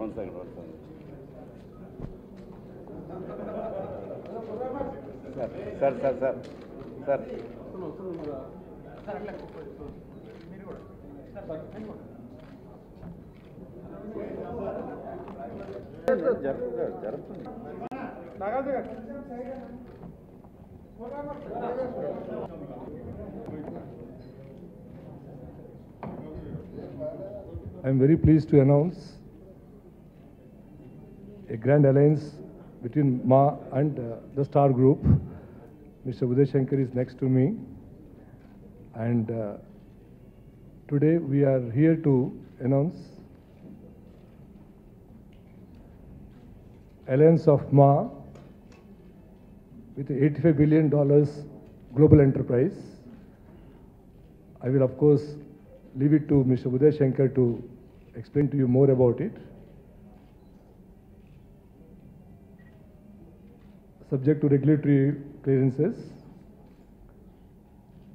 One second, one second. Sir. I am very pleased to announce a grand alliance between Maa and the Star Group. Mr. Uday Shankar is next to me, and today we are here to announce alliance of Maa with $85 billion global enterprise. I will of course leave it to Mr. Uday Shankar to explain to you more about it. Subject to regulatory clearances,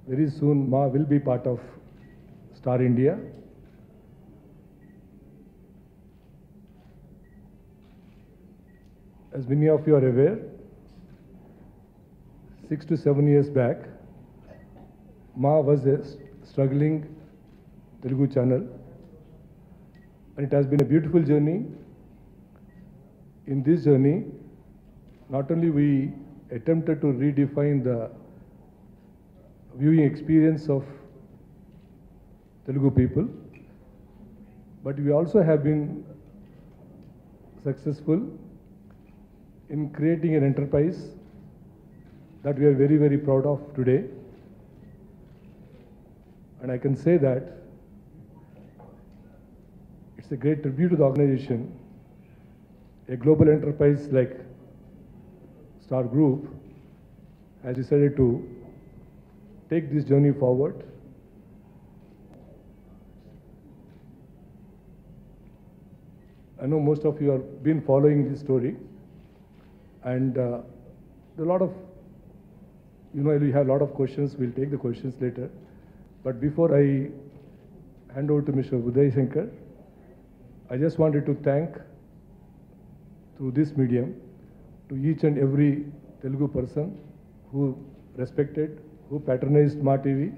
very soon Maa will be part of Star India. As many of you are aware, 6 to 7 years back, Maa was a struggling Telugu channel, and it has been a beautiful journey. In this journey, not only we attempted to redefine the viewing experience of Telugu people, but we also have been successful in creating an enterprise that we are very, very proud of today. And I can say that it's a great tribute to the organization. A global enterprise like Star Group has decided to take this journey forward. I know most of you have been following this story, and a lot of, you have a lot of questions. We'll take the questions later. But before I hand over to Mr. Uday Shankar, I just wanted to thank, through this medium, to each and every Telugu person who respected, who patronized Maa TV,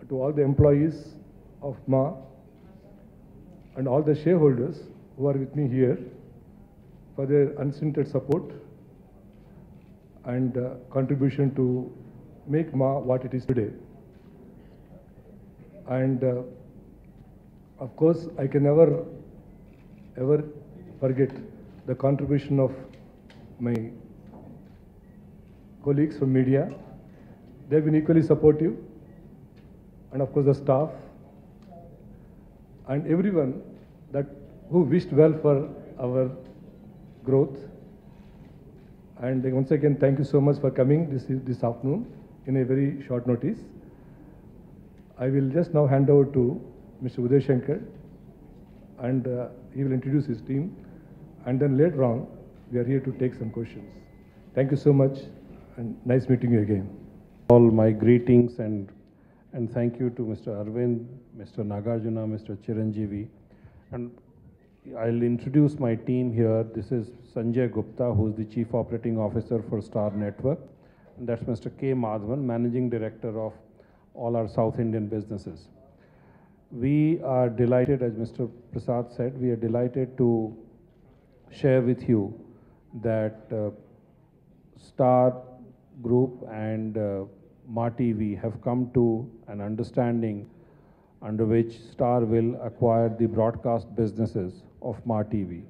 to all the employees of Maa, and all the shareholders who are with me here for their unstinted support and contribution to make Maa what it is today. And of course, I can never ever forget the contribution of my colleagues from media. They have been equally supportive, and of course the staff and everyone who wished well for our growth. And once again, thank you so much for coming this afternoon in a very short notice. I will just now hand over to Mr. Uday Shankar, and he will introduce his team. And then later on, we are here to take some questions. Thank you so much, and nice meeting you again. All my greetings and thank you to Mr. Arvind, Mr. Nagarjuna, Mr. Chiranjeevi. And I'll introduce my team here. This is Sanjay Gupta, who is the Chief Operating Officer for Star Network. And that's Mr. K. Madhavan, Managing Director of all our South Indian businesses. We are delighted, as Mr. Prasad said, we are delighted to share with you that Star Group and Maa TV have come to an understanding under which Star will acquire the broadcast businesses of Maa TV.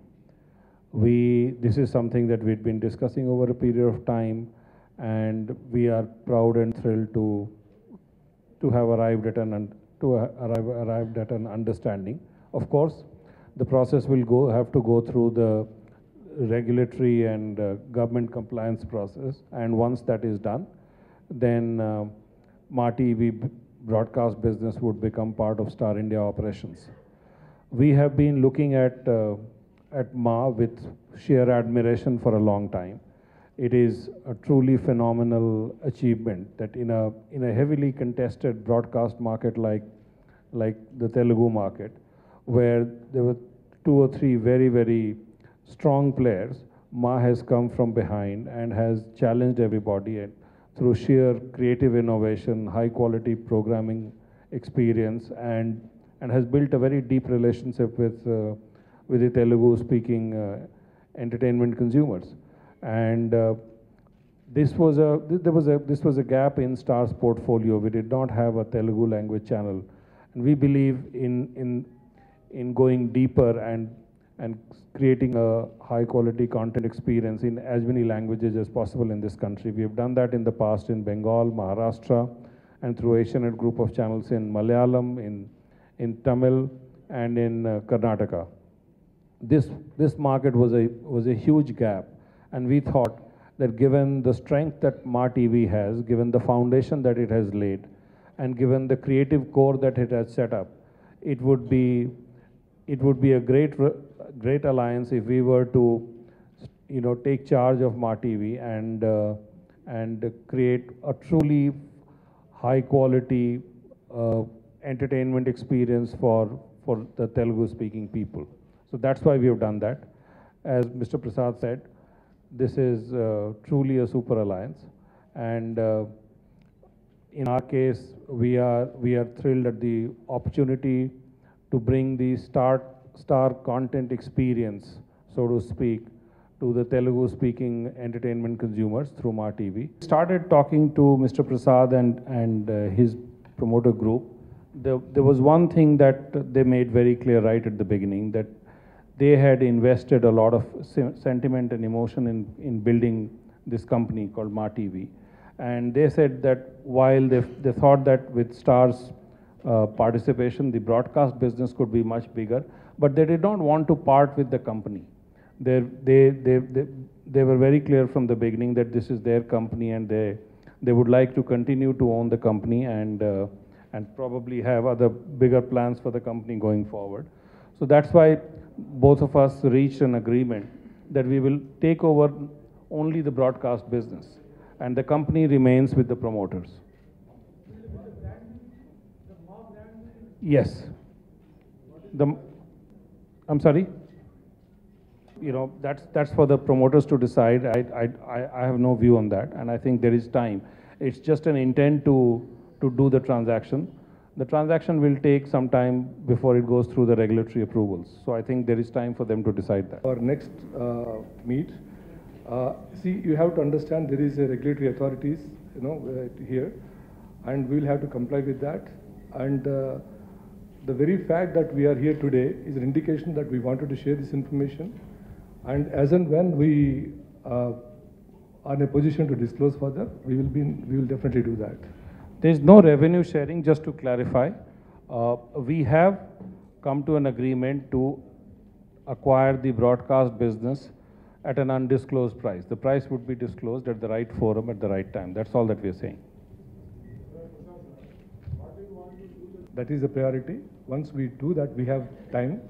This is something that we've been discussing over a period of time, and we are proud and thrilled to have arrived at an understanding. Of course, the process will have to go through the regulatory and government compliance process, and once that is done, then Maa TV broadcast business would become part of Star India operations. We have been looking at Maa with sheer admiration for a long time. It is a truly phenomenal achievement that in a heavily contested broadcast market like the Telugu market, where there were two or three very strong players, Ma has come from behind and has challenged everybody and through sheer creative innovation, high quality programming experience, and has built a very deep relationship with the Telugu speaking entertainment consumers. And this was a gap in Star's portfolio. We did not have a Telugu language channel, and we believe in going deeper and creating a high quality content experience in as many languages as possible in this country. We have done that in the past in Bengal, Maharashtra, and through Asianet group of channels in Malayalam, in Tamil, and in Karnataka. This market was a huge gap, and we thought that given the strength that Maa TV has, given the foundation that it has laid, and given the creative core that it has set up, it would be a great alliance if we were to, take charge of Maa TV and create a truly high quality entertainment experience for the Telugu speaking people. So that's why we have done that. As Mr. Prasad said, this is truly a super alliance, and in our case, we are thrilled at the opportunity to bring the star content experience, so to speak, to the Telugu speaking entertainment consumers through Maa TV. Started talking to Mr. Prasad and his promoter group. There was one thing that they made very clear right at the beginning, that they had invested a lot of sentiment and emotion in building this company called Maa TV. And they said that while they thought that with Star's participation, the broadcast business could be much bigger, but they did not want to part with the company. They were very clear from the beginning that this is their company, and they would like to continue to own the company and probably have other bigger plans for the company going forward. So that's why both of us reached an agreement that we will take over only the broadcast business, and the company remains with the promoters. Yes. I'm sorry? That's for the promoters to decide. I have no view on that, and I think there is time. It's just an intent to do the transaction. The transaction will take some time before it goes through the regulatory approvals. So I think there is time for them to decide that. Our next meet, see, you have to understand there is a regulatory authorities, here, and we will have to comply with that. And the very fact that we are here today is an indication that we wanted to share this information. And as and when we are in a position to disclose further, we will definitely do that. There is no revenue sharing, just to clarify. We have come to an agreement to acquire the broadcast business at an undisclosed price. The price would be disclosed at the right forum at the right time. That's all that we are saying. That is a priority. Once we do that, we have time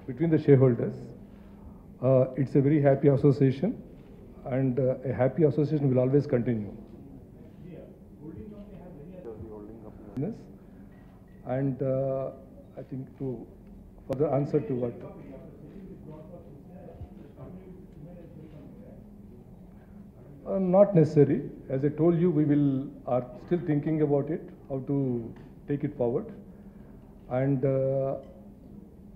between the shareholders. It's a very happy association, and a happy association will always continue. And I think to further answer to what not necessary. As I told you, we are still thinking about it, how to take it forward. And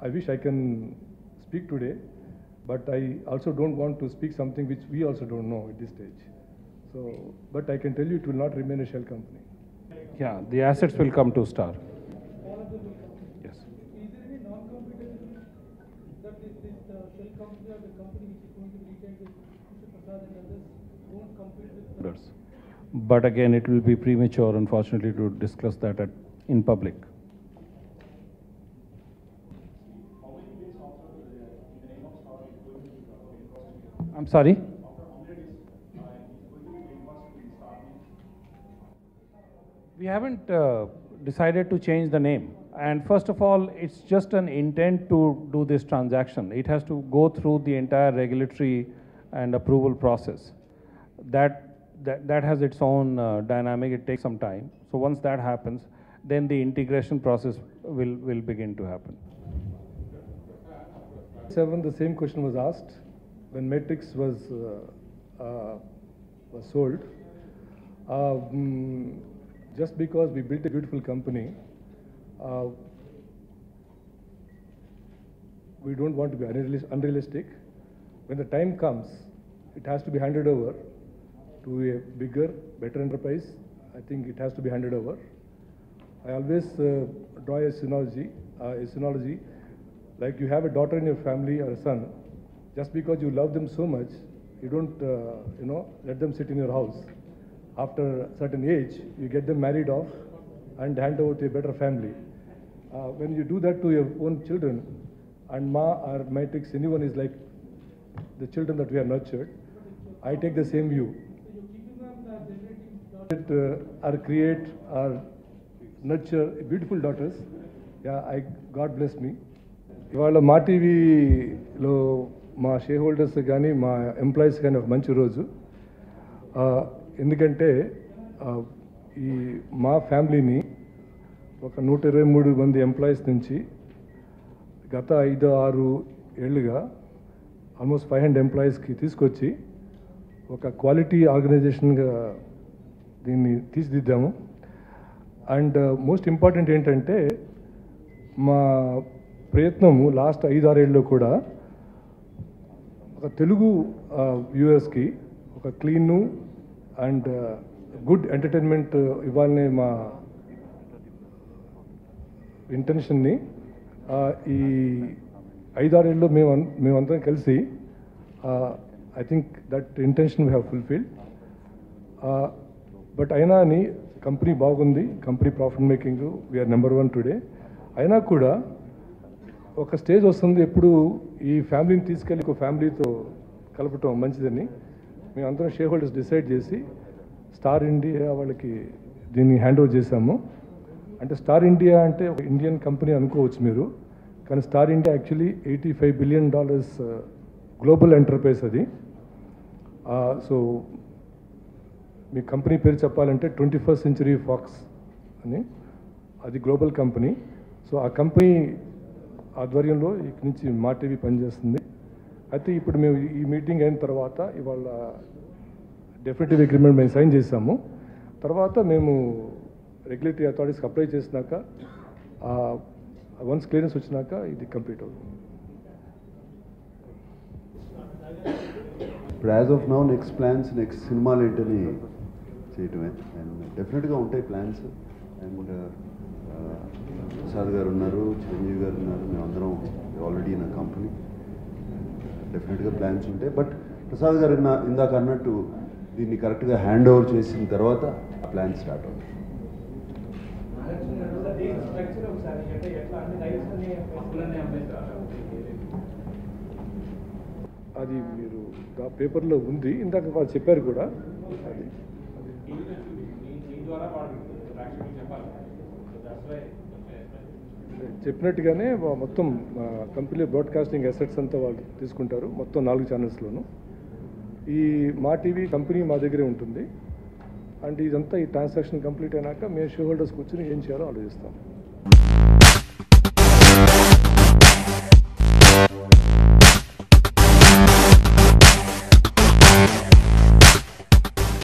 I wish I can speak today, but I also don't want to speak something which we also don't know at this stage. So, but I can tell you it will not remain a shell company. Yeah, the assets will come to Star. Yes. Is there any non-competitive that this shell company or the company which is going to be retained with Mr. Prasad and others won't compete with others? But again, it will be premature, unfortunately, to discuss that in public. I'm sorry? We haven't decided to change the name. And first of all, it's just an intent to do this transaction. It has to go through the entire regulatory and approval process. That has its own dynamic. It takes some time. So once that happens, then the integration process will begin to happen. 7, the same question was asked when Matrix was sold. Just because we built a beautiful company, we don't want to be unrealistic. When the time comes, it has to be handed over to a bigger, better enterprise. I think it has to be handed over. I always draw a synology, like you have a daughter in your family or a son. Just because you love them so much, you don't, let them sit in your house. After a certain age, you get them married off and hand over to a better family. When you do that to your own children, and Ma or Matrix, anyone is like the children that we have nurtured, I take the same view. Or create or nurture beautiful daughters. Yeah, God bless me. ఇవాళ మా టీవీలో మా share holders కానీ మా employees కానీ ఒక మంచి రోజు. ఎందుకంటే ఈ మా ఫ్యామిలీని ఒక 123 మంది ఎంప్లాయీస్ నుంచి గత 5-6 ఏళ్ళుగా ఆల్మోస్ట్ 500 ఎంప్లాయీస్కి తీసుకొచ్చి ఒక క్వాలిటీ ఆర్గనైజేషన్గా దీన్ని తీర్చిదిద్దాము. అండ్ మోస్ట్ ఇంపార్టెంట్ ఏంటంటే మా ప్రయత్నము లాస్ట్ 5-6 ఏళ్ళలో కూడా ఒక తెలుగు వ్యూవర్స్కి ఒక క్లీను అండ్ గుడ్ ఎంటర్టైన్మెంట్ ఇవ్వాలనే మా ఇంటెన్షన్ని ఈ 5-6 ఏళ్ళలో మేమందరం కలిసి I think that intention we have fulfilled. But అయినా అని కంపెనీ బాగుంది, company profit making, we are number 1 today. అయినా కూడా ఒక స్టేజ్ వస్తుంది, ఎప్పుడు ఈ ఫ్యామిలీని తీసుకెళ్ళి ఒక ఫ్యామిలీతో కలపటం మంచిదని మేమందరం షేర్ హోల్డర్స్ డిసైడ్ చేసి స్టార్ ఇండియా వాళ్ళకి దీన్ని హ్యాండ్ ఓవర్ చేశాము. అంటే స్టార్ ఇండియా అంటే ఒక ఇండియన్ కంపెనీ అనుకోవచ్చు మీరు, కానీ star India actually $85 billion global enterprise అది. సో మీ కంపెనీ పేరు చెప్పాలంటే 21st Century Fox అని, అది గ్లోబల్ కంపెనీ. సో ఆ కంపెనీ ఆధ్వర్యంలో ఇక్కడి నుంచి మా టీవీ పనిచేస్తుంది. అయితే ఇప్పుడు మేము ఈ మీటింగ్ అయిన తర్వాత ఇవాళ డెఫినెటివ్ అగ్రిమెంట్ మేము సైన్ చేసాము. తర్వాత మేము రెగ్యులేటరీ అథారిటీస్కి అప్లై చేసినాక వన్స్ క్లియరెన్స్ వచ్చినాక ఇది కంప్లీట్ అవుతుంది. ఇప్పుడు as of now next plans, next సినిమాలు ఏంటని చేయటమే. అండ్ డెఫినెట్గా ఉంటాయి ప్లాన్స్. అండ్ ప్రసాద్ గారు ఉన్నారు, చిరంజీవి గారు ఉన్నారు, మేమందరం ఆల్రెడీ ఇన్ కంపెనీ. డెఫినెట్గా ప్లాన్స్ ఉంటాయి. బట్ ప్రసాద్ గారు ఇందాక అన్నట్టు దీన్ని కరెక్ట్గా హ్యాండ్ ఓవర్ చేసిన తర్వాత ఆ ప్లాన్ స్టార్ట్ అవుతుంది. అది మీరు పేపర్లో ఉంది, ఇందాక వాళ్ళు చెప్పారు కూడా. అది చెప్పినట్టుగానే మొత్తం కంపెనీ బ్రాడ్కాస్టింగ్ అసెట్స్ అంతా వాళ్ళు తీసుకుంటారు, మొత్తం 4 ఛానల్స్లోనూ. ఈ మా టీవీ కంపెనీ మా దగ్గరే ఉంటుంది. అండ్ ఇదంతా ఈ ట్రాన్సాక్షన్ కంప్లీట్ అయినాక మేము షేర్ హోల్డర్స్ కూర్చొని ఏం చేయాలో ఆలోచిస్తాం.